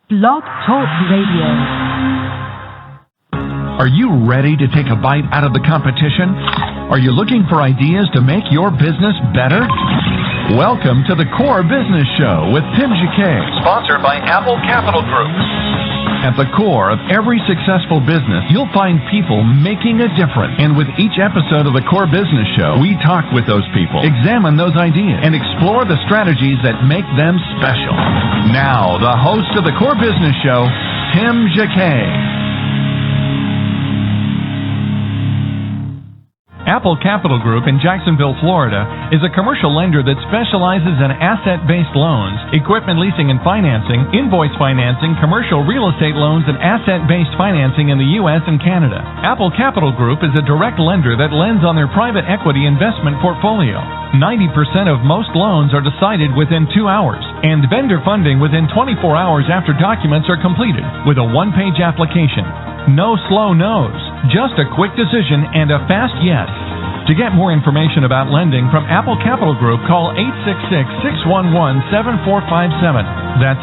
Blog Talk Radio. Are you ready to take a bite out of the competition? Are you looking for ideas to make your business better? Welcome to the Core Business Show with Tim Jacquet, sponsored by Apple Capital Group. At the core of every successful business, you'll find people making a difference. And with each episode of the Core Business Show, we talk with those people, examine those ideas, and explore the strategies that make them special. Now, the host of the Core Business Show, Tim Jacquet. Apple Capital Group in Jacksonville, Florida, is a commercial lender that specializes in asset-based loans, equipment leasing and financing, invoice financing, commercial real estate loans, and asset-based financing in the U.S. and Canada. Apple Capital Group is a direct lender that lends on their private equity investment portfolio. 90% of most loans are decided within 2 hours, and vendor funding within 24 hours after documents are completed, with a one-page application. No slow no's, just a quick decision and a fast yes. To get more information about lending from Apple Capital Group, call 866-611-7457. That's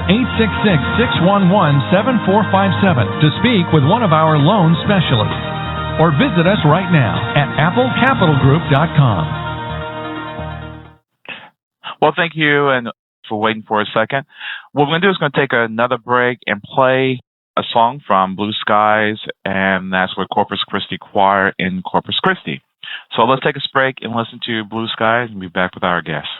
866-611-7457 to speak with one of our loan specialists. Or visit us right now at applecapitalgroup.com. Well, thank you and for waiting for a second. What we're going to do is going to take another break and play a song from Blue Skies, and that's with Corpus Christi Choir in Corpus Christi. So let's take a break and listen to Blue Skies and be back with our guests.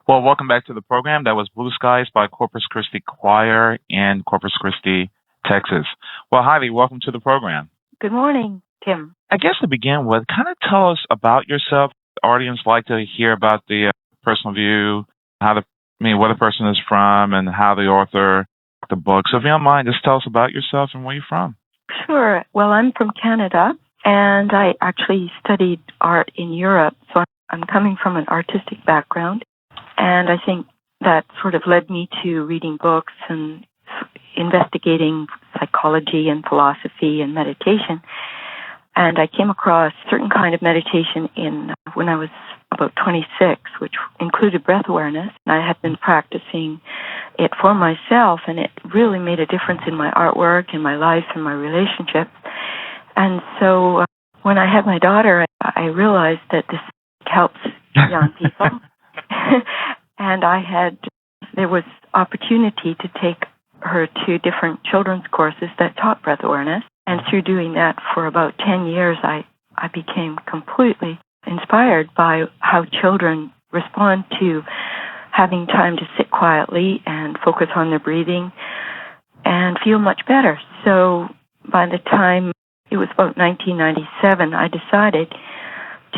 Well, welcome back to the program. That was Blue Skies by Corpus Christi Choir in Corpus Christi, Texas. Well, Heidi, welcome to the program. Good morning, Tim. I guess to begin with, kind of tell us about yourself. The audience like to hear about the personal view, where the person is from, and how the author wrote the book. So if you don't mind, just tell us about yourself and where you're from. Sure. Well, I'm from Canada, and I actually studied art in Europe, so I'm coming from an artistic background. And I think that sort of led me to reading books and investigating psychology and philosophy and meditation. And I came across a certain kind of meditation when I was about 26, which included breath awareness. And I had been practicing it for myself, and it really made a difference in my artwork, in my life, and my relationships. And so when I had my daughter, I realized that this helps young people. And there was opportunity to take her to different children's courses that taught breath awareness. And through doing that for about 10 years, I became completely inspired by how children respond to having time to sit quietly and focus on their breathing and feel much better. So by the time it was about 1997, I decided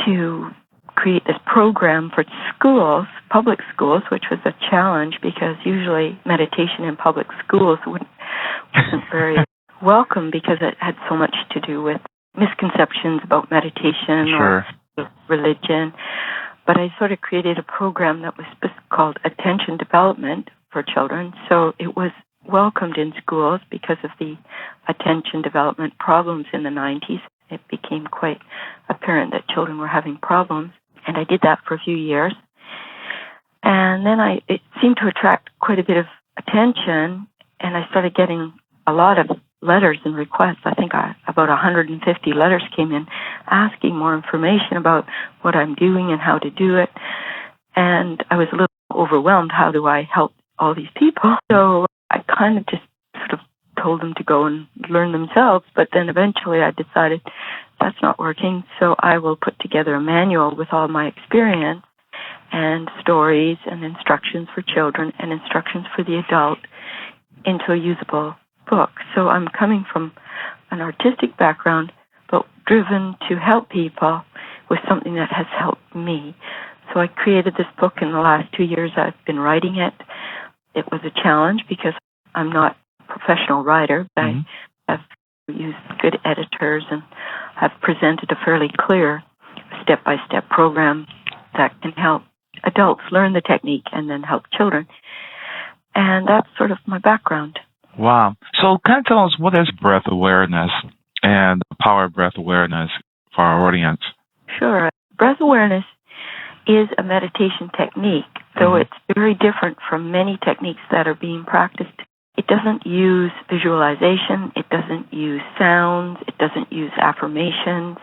to create this program for schools, public schools, which was a challenge because usually meditation in public schools wasn't very welcome because it had so much to do with misconceptions about meditation Sure. or religion. But I sort of created a program that was called Attention Development for Children. So it was welcomed in schools because of the attention development problems in the 90s. It became quite apparent that children were having problems. And I did that for a few years. And then it seemed to attract quite a bit of attention, and I started getting a lot of letters and requests. I think about 150 letters came in asking more information about what I'm doing and how to do it. And I was a little overwhelmed. How do I help all these people? So I kind of just sort of told them to go and learn themselves. But then eventually I decided that's not working. So I will put together a manual with all my experience and stories and instructions for children and instructions for the adult into a usable book. So I'm coming from an artistic background, but driven to help people with something that has helped me. So I created this book in the last 2 years. I've been writing it. It was a challenge because I'm not a professional writer, but I have used good editors and have presented a fairly clear step-by-step program that can help adults learn the technique and then help children. And that's sort of my background. Wow. So kind of tell us, what is breath awareness and the power of breath awareness for our audience? Sure. Breath awareness is a meditation technique, though it's very different from many techniques that are being practiced. It doesn't use visualization. It doesn't use sounds. It doesn't use affirmations.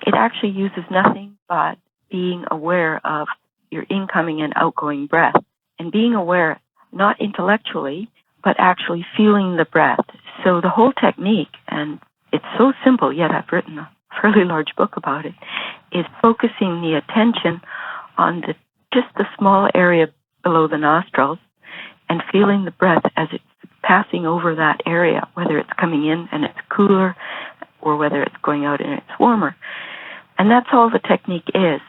It actually uses nothing but being aware of your incoming and outgoing breath, and being aware not intellectually, but actually feeling the breath. So the whole technique, and it's so simple, yet I've written a fairly large book about it, is focusing the attention on just the small area below the nostrils and feeling the breath as it's passing over that area, whether it's coming in and it's cooler or whether it's going out and it's warmer. And that's all the technique is.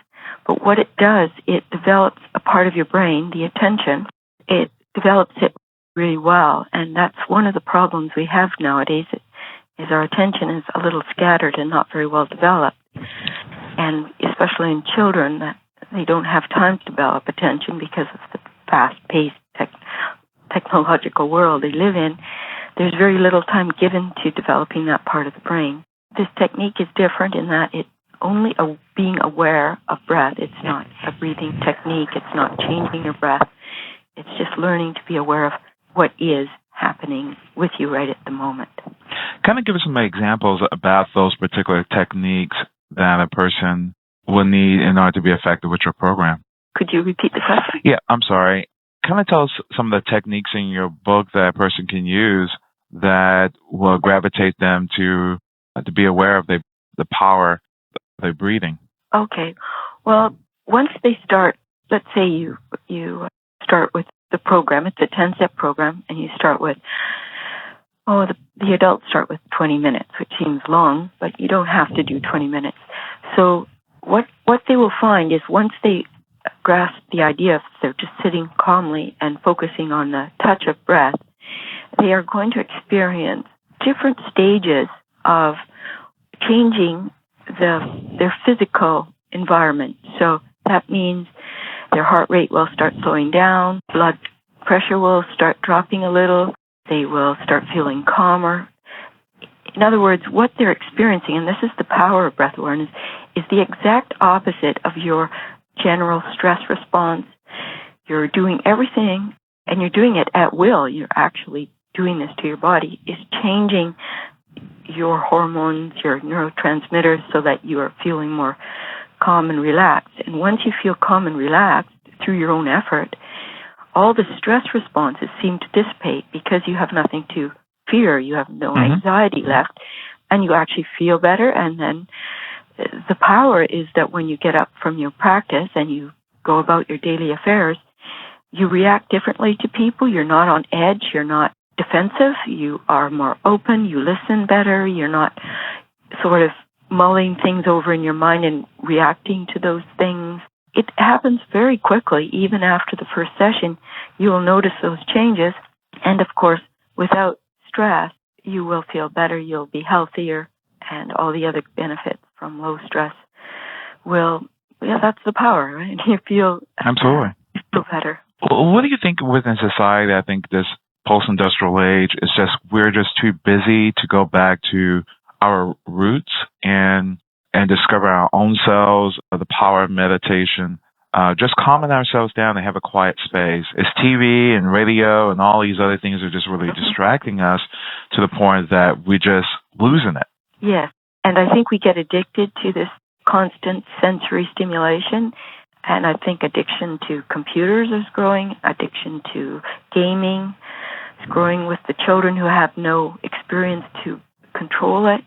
But what it does, it develops a part of your brain, the attention. It develops it really well, and that's one of the problems we have nowadays, is our attention is a little scattered and not very well developed. And especially in children, that they don't have time to develop attention because of the fast-paced technological world they live in. There's very little time given to developing that part of the brain. This technique is different in that it's only being aware of breath. It's not a breathing technique. It's not changing your breath. It's just learning to be aware of what is happening with you right at the moment. Kind of give us some examples about those particular techniques that a person will need in order to be effective with your program. Could you repeat the question? Yeah, I'm sorry. Kind of tell us some of the techniques in your book that a person can use that will gravitate them to be aware of the power of their breathing. Okay. Well, once they start, let's say you start with the program. It's a 10-step program, and you start with, the adults start with 20 minutes, which seems long, but you don't have to do 20 minutes. So what they will find is once they grasp the idea, if they're just sitting calmly and focusing on the touch of breath, they are going to experience different stages of changing their physical environment. So that means their heart rate will start slowing down, blood pressure will start dropping a little, they will start feeling calmer. In other words, what they're experiencing, and this is the power of breath awareness, is the exact opposite of your general stress response. You're doing everything, and you're doing it at will. You're actually doing this to your body, is changing your hormones, your neurotransmitters, so that you are feeling more calm and relaxed. And once you feel calm and relaxed through your own effort, all the stress responses seem to dissipate because you have nothing to fear. You have no anxiety left, and you actually feel better. And then the power is that when you get up from your practice and you go about your daily affairs, you react differently to people. You're not on edge. You're not defensive, you are more open, you listen better, you're not sort of mulling things over in your mind and reacting to those things. It happens very quickly. Even after the first session, you will notice those changes. And of course, without stress, you will feel better, you'll be healthier, and all the other benefits from low stress will, that's the power, right? You feel Absolutely. You feel better. Well, what do you think within society? I think this post-industrial age is just, we're just too busy to go back to our roots and discover our own selves, the power of meditation, just calming ourselves down and have a quiet space. It's TV and radio and all these other things are just really distracting us to the point that we're just losing it. Yes, and I think we get addicted to this constant sensory stimulation, and I think addiction to computers is growing, addiction to gaming is growing with the children who have no experience to control it,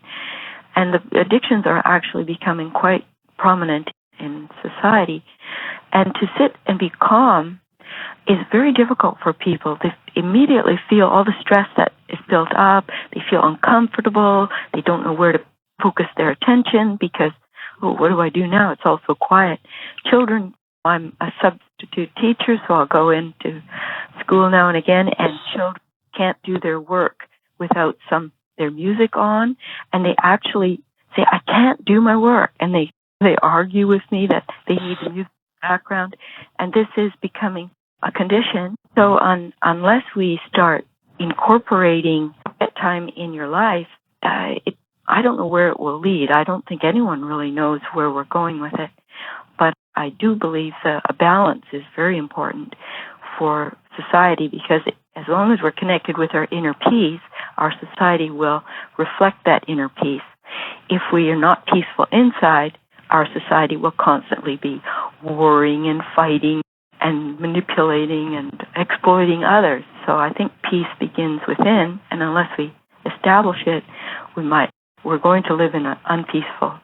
and the addictions are actually becoming quite prominent in society. And to sit and be calm is very difficult for people. They immediately feel all the stress that is built up. They feel uncomfortable. They don't know where to focus their attention because, what do I do now? It's all so quiet. Children, I'm a substitute teacher, so I'll go into school now and again, and children can't do their work without their music on, and they actually say, I can't do my work, and they argue with me that they need the music background, and this is becoming a condition. So unless we start incorporating that time in your life, I don't know where it will lead. I don't think anyone really knows where we're going with it, but I do believe that a balance is very important for society, because as long as we're connected with our inner peace, our society will reflect that inner peace. If we are not peaceful inside, our society will constantly be warring and fighting and manipulating and exploiting others. So I think peace begins within, and unless we establish it, we're going to live in an unpeaceful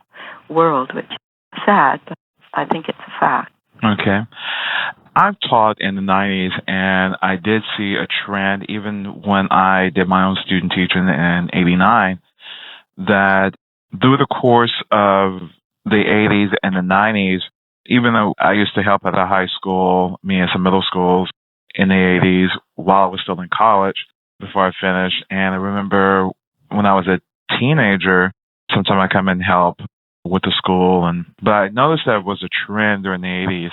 world, which is sad, but I think it's a fact. Okay. I've taught in the 90s, and I did see a trend, even when I did my own student teaching in 89, that through the course of the 80s and the 90s, even though I used to help at a high school, me and some middle schools in the 80s while I was still in college before I finished, and I remember when I was a teenager, sometimes I come and help with the school, but I noticed that was a trend during the 80s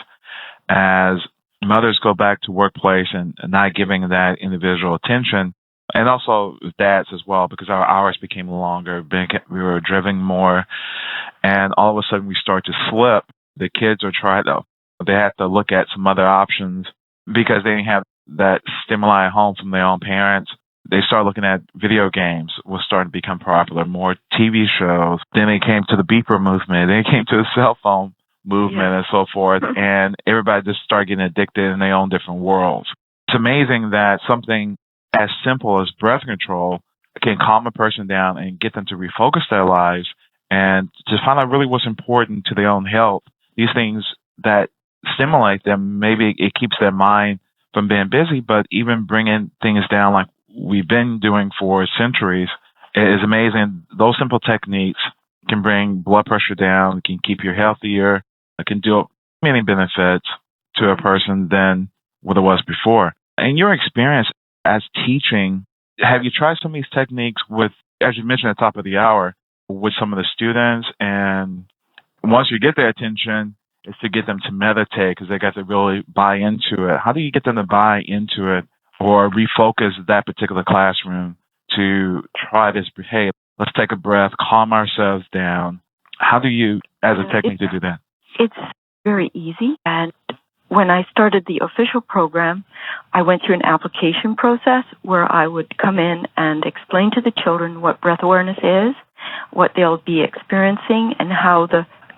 as mothers go back to workplace and not giving that individual attention, and also dads as well, because our hours became longer, we were driven more, and all of a sudden we start to slip. The kids they have to look at some other options because they didn't have that stimuli at home from their own parents. They started looking at video games was starting to become popular, more TV shows. Then they came to the beeper movement. Then they came to the cell phone movement and so forth. And everybody just started getting addicted in their own different worlds. It's amazing that something as simple as breath control can calm a person down and get them to refocus their lives and to find out really what's important to their own health. These things that stimulate them, maybe it keeps their mind from being busy, but even bringing things down like we've been doing for centuries is amazing. Those simple techniques can bring blood pressure down, can keep you healthier, it can do many benefits to a person than what it was before. In your experience as teaching, have you tried some of these techniques with, as you mentioned at the top of the hour, with some of the students? And once you get their attention, is to get them to meditate because they got to really buy into it. How do you get them to buy into it or refocus that particular classroom to try this? Hey, let's take a breath, calm ourselves down. How do you, as a technique, to do that? It's very easy. And when I started the official program, I went through an application process where I would come in and explain to the children what breath awareness is, what they'll be experiencing, and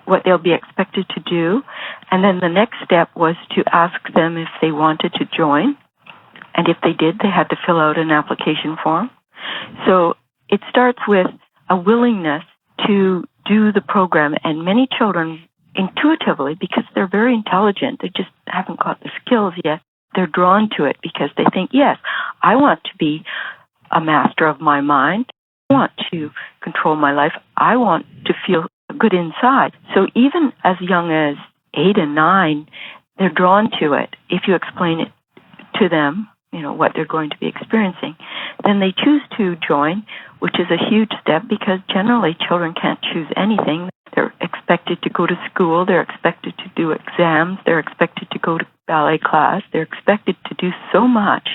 what they'll be expected to do. And then the next step was to ask them if they wanted to join. And if they did, they had to fill out an application form. So it starts with a willingness to do the program. And many children intuitively, because they're very intelligent, they just haven't got the skills yet, they're drawn to it because they think, yes, I want to be a master of my mind. I want to control my life. I want to feel good inside. So even as young as 8 and 9, they're drawn to it. If you explain it to them, what they're going to be experiencing, then they choose to join, which is a huge step because generally children can't choose anything. They're expected to go to school. They're expected to do exams. They're expected to go to ballet class. They're expected to do so much.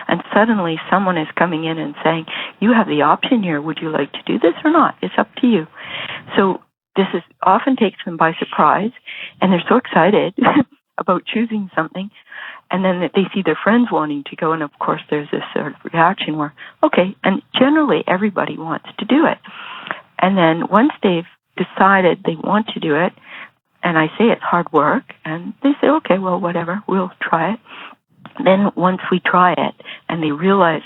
And suddenly someone is coming in and saying, you have the option here. Would you like to do this or not? It's up to you. So this often takes them by surprise, and they're so excited about choosing something. And then they see their friends wanting to go, and of course there's this sort of reaction where, okay, and generally everybody wants to do it. And then once they've decided they want to do it, and I say it's hard work, and they say, okay, well, whatever, we'll try it. Then once we try it, and they realize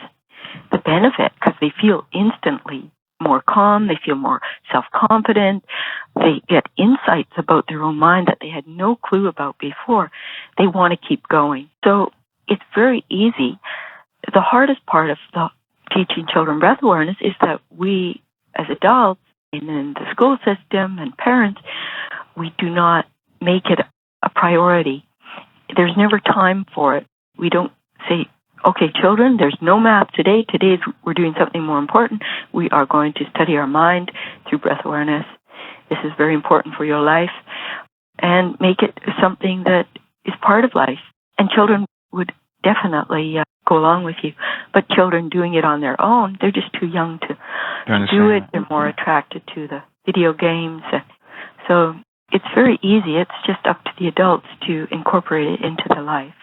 the benefit, because they feel instantly more calm, they feel more self-confident, they get insights about their own mind that they had no clue about before, they want to keep going. So it's very easy. The hardest part of teaching children breath awareness is that we, as adults, and in the school system and parents, we do not make it a priority. There's never time for it. We don't say, okay, children, there's no math today. Today we're doing something more important. We are going to study our mind through breath awareness. This is very important for your life. And make it something that is part of life. And children would definitely go along with you. But children doing it on their own, they're just too young to do it. They're more attracted to the video games. So it's very easy. It's just up to the adults to incorporate it into their life.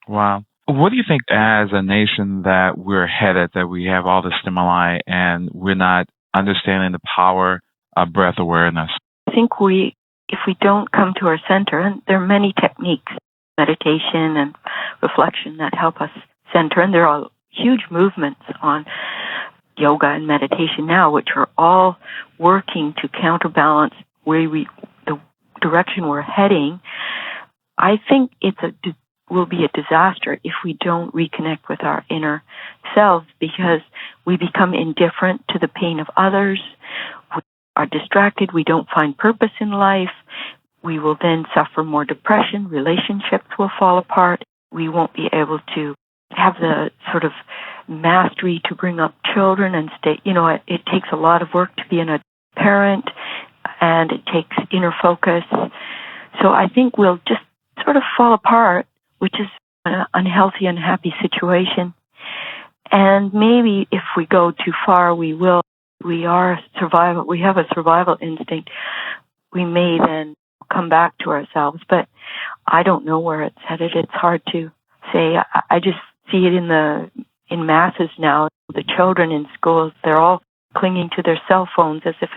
Wow. What do you think as a nation that we're headed, that we have all the stimuli and we're not understanding the power of breath awareness? I think if we don't come to our center, and there are many techniques, meditation and reflection that help us center, and there are huge movements on yoga and meditation now, which are all working to counterbalance the direction we're heading. I think will be a disaster if we don't reconnect with our inner selves, because we become indifferent to the pain of others. We are distracted. We don't find purpose in life. We will then suffer more depression. Relationships will fall apart. We won't be able to have the sort of mastery to bring up children and stay. It takes a lot of work to be a parent, and it takes inner focus. So I think we'll just sort of fall apart, which is an unhealthy, unhappy situation. And maybe if we go too far, we have a survival instinct. We may then come back to ourselves, but I don't know where it's headed. It's hard to say. I just see it in masses now. The children in schools, they're all clinging to their cell phones as if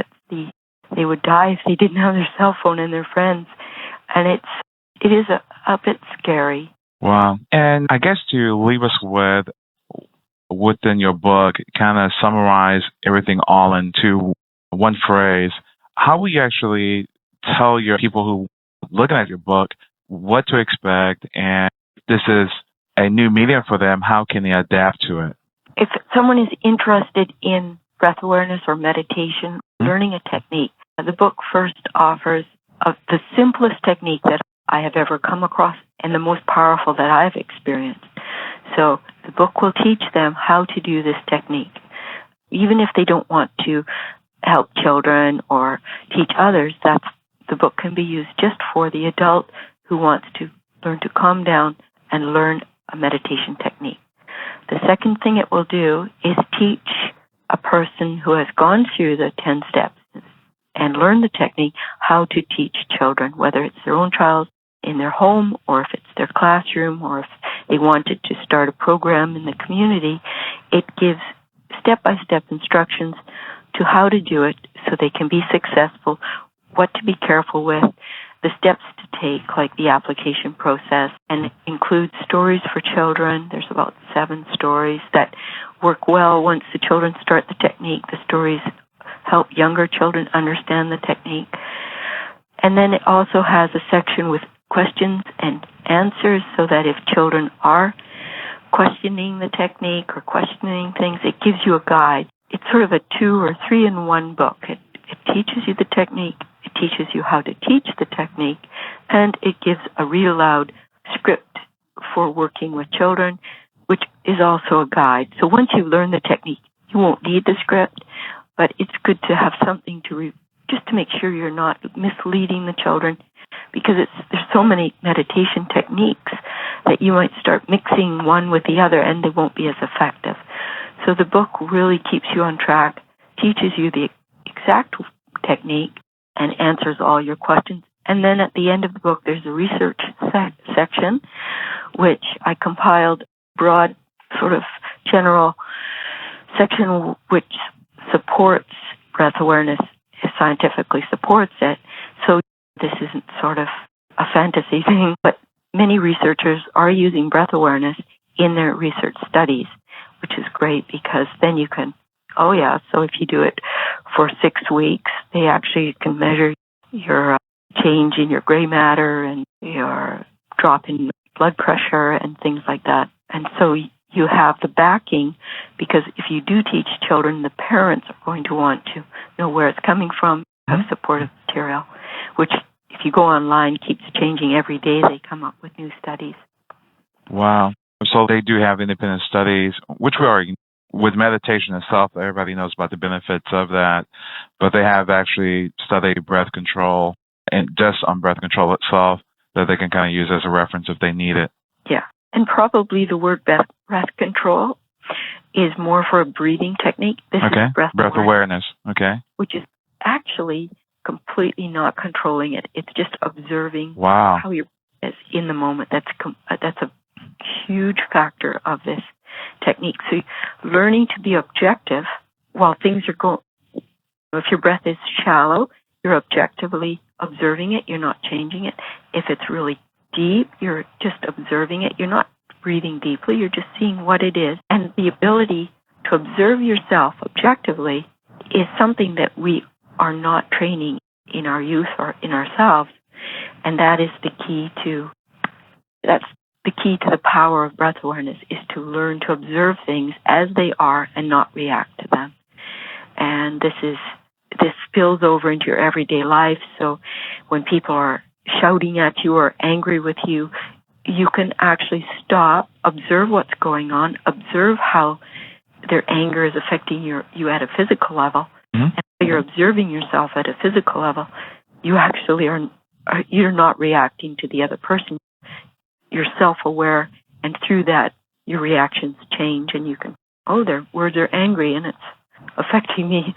they would die if they didn't have their cell phone and their friends. And it is a bit scary. Wow. And I guess to leave us within your book, kind of summarize everything all into one phrase, how will you actually tell your people who are looking at your book what to expect, and if this is a new medium for them, how can they adapt to it? If someone is interested in breath awareness or meditation, learning a technique, the book first offers the simplest technique that I have ever come across and the most powerful that I've experienced. So the book will teach them how to do this technique. Even if they don't want to help children or teach others, the book can be used just for the adult who wants to learn to calm down and learn a meditation technique. The second thing it will do is teach a person who has gone through the 10 steps and learned the technique how to teach children, whether it's their own child in their home or if it's their classroom or if they wanted to start a program in the community. It gives step-by-step instructions to how to do it so they can be successful, what to be careful with, the steps to take, like the application process, and it includes stories for children. There's about 7 stories that work well once the children start the technique. The stories help younger children understand the technique. And then it also has a section with questions and answers so that if children are questioning the technique or questioning things, it gives you a guide. It's sort of a 2 or 3-in-1 book. It teaches you the technique, it teaches you how to teach the technique, and it gives a read aloud script for working with children, which is also a guide. So once you learn the technique, you won't need the script, but it's good to have something to just to make sure you're not misleading the children, because there's so many meditation techniques that you might start mixing one with the other and they won't be as effective. So the book really keeps you on track, teaches you the exact technique, and answers all your questions. And then at the end of the book, there's a research section, which I compiled broad, sort of general section which supports breath awareness, scientifically supports it. So this isn't sort of a fantasy thing, but many researchers are using breath awareness in their research studies, which is great because then you can, so if you do it for 6 weeks, they actually can measure your change in your gray matter and your drop in blood pressure and things like that. And so you have the backing, because if you do teach children, the parents are going to want to know where it's coming from, have supportive material, which if you go online keeps changing every day. They come up with new studies. Wow. So they do have independent studies, which we already, with meditation itself, everybody knows about the benefits of that, but they have actually studied breath control and just on breath control itself that they can kind of use as a reference if they need it. Yeah. And probably the word breath control is more for a breathing technique. This is breath awareness. Okay. Which is actually completely not controlling it. It's just observing how your breath is in the moment. That's a huge factor of this technique. So learning to be objective while things are going. If your breath is shallow, you're objectively observing it. You're not changing it. If it's really deep, you're just observing it. You're not breathing deeply. You're just seeing what it is. And the ability to observe yourself objectively is something that we are not training in our youth or in ourselves. And that is the key to the power of breath awareness, is to learn to observe things as they are and not react to them. And this spills over into your everyday life. So when people are shouting at you or angry with you, you can actually stop, observe what's going on, observe how their anger is affecting you at a physical level. Mm-hmm. And when you're observing yourself at a physical level, you actually you're not reacting to the other person. You're self-aware, and through that, your reactions change, and you can, their words are angry, and it's affecting me,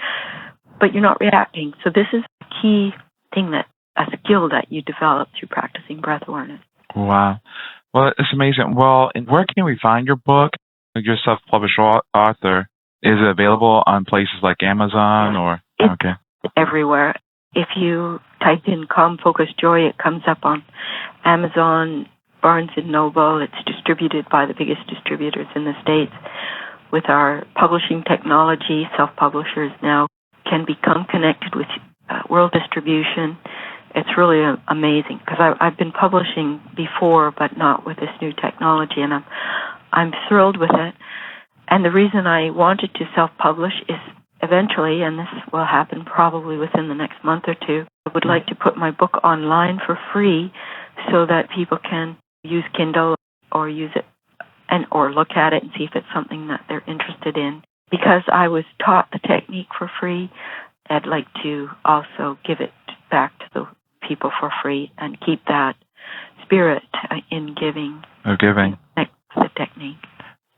but you're not reacting. So this is a key thing, a skill that you develop through practicing breath awareness. Wow. Well, it's amazing. Well, where can we find your book? You're a self-published author. Is it available on places like Amazon or? It's everywhere. If you type in Calm Focus Joy, it comes up on Amazon, Barnes & Noble. It's distributed by the biggest distributors in the States. With our publishing technology, self-publishers now can become connected with world distribution. It's really amazing, because I've been publishing before, but not with this new technology, and I'm thrilled with it. And the reason I wanted to self-publish is eventually, and this will happen probably within the next month or two, I would like to put my book online for free so that people can use Kindle or use it or look at it and see if it's something that they're interested in. Because I was taught the technique for free, I'd like to also give it back to the people for free and keep that spirit in giving. The technique.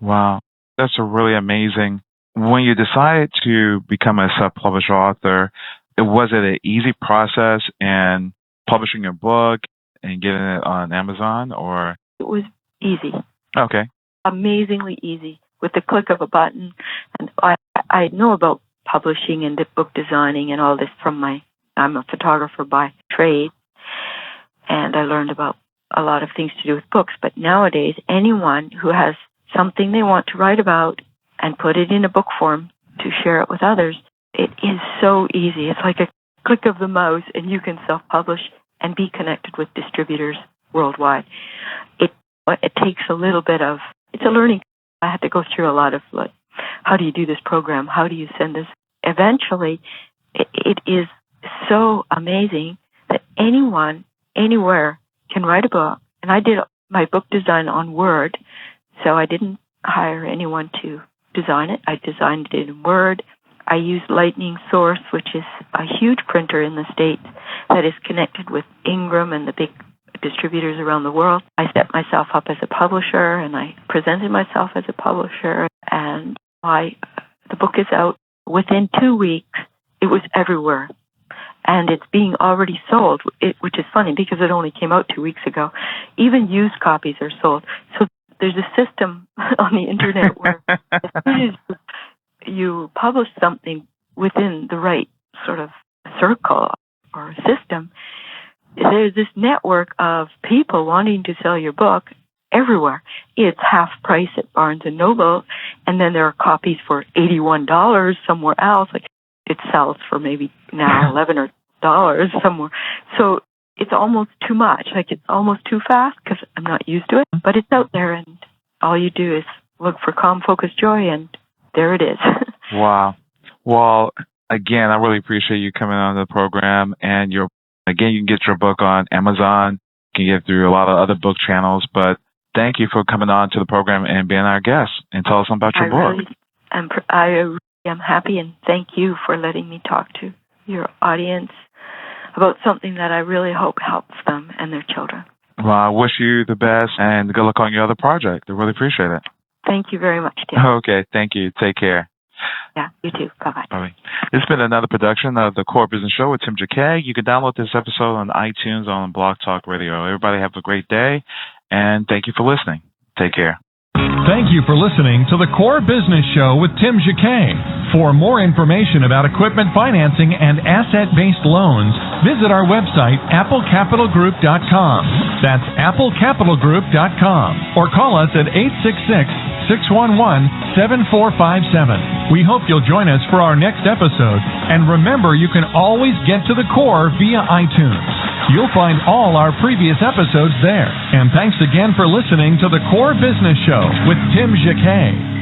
Wow. That's a really amazing. When you decided to become a self-published author, was it an easy process in publishing your book and getting it on Amazon, or? It was easy. Okay. Amazingly easy, with the click of a button. And I know about publishing and book designing and all this I'm a photographer by trade, and I learned about a lot of things to do with books. But nowadays, anyone who has something they want to write about and put it in a book form to share it with others, it is so easy. It's like a click of the mouse, and you can self-publish and be connected with distributors worldwide. It takes a little bit of, it's a learning I had to go through a lot of, like, how do you do this program? How do you send this? Eventually, it is so amazing that anyone, anywhere, can write a book. And I did my book design on Word, so I didn't hire anyone to design it. I designed it in Word. I used Lightning Source, which is a huge printer in the States that is connected with Ingram and the big distributors around the world. I set myself up as a publisher, and I presented myself as a publisher, and the book is out. Within 2 weeks, it was everywhere, and it's being already sold, which is funny because it only came out 2 weeks ago. Even used copies are sold. So there's a system on the internet where as soon as you publish something within the right sort of circle or system, there's this network of people wanting to sell your book everywhere. It's half price at Barnes & Noble, and then there are copies for $81 somewhere else. Like, it sells for maybe now $11 somewhere. So it's almost too much. Like, it's almost too fast because I'm not used to it. But it's out there, and all you do is look for Calm, Focus, Joy, and there it is. Wow. Well, again, I really appreciate you coming on the program, and you can get your book on Amazon. You can get through a lot of other book channels, but thank you for coming on to the program and being our guest and tell us about your book. I really am happy, and thank you for letting me talk to your audience about something that I really hope helps them and their children. Well, I wish you the best and good luck on your other project. I really appreciate it. Thank you very much, Tim. Okay, thank you. Take care. Yeah, you too. Bye-bye. Bye. This has been another production of The Core Business Show with Tim Jacquet. You can download this episode on iTunes, on Blog Talk Radio. Everybody have a great day, and thank you for listening. Take care. Thank you for listening to The Core Business Show with Tim Jacquet. For more information about equipment financing and asset-based loans, visit our website, applecapitalgroup.com. That's applecapitalgroup.com. Or call us at 866-611-7457. We hope you'll join us for our next episode. And remember, you can always get to the core via iTunes. You'll find all our previous episodes there. And thanks again for listening to The Core Business Show with Tim Jacquet.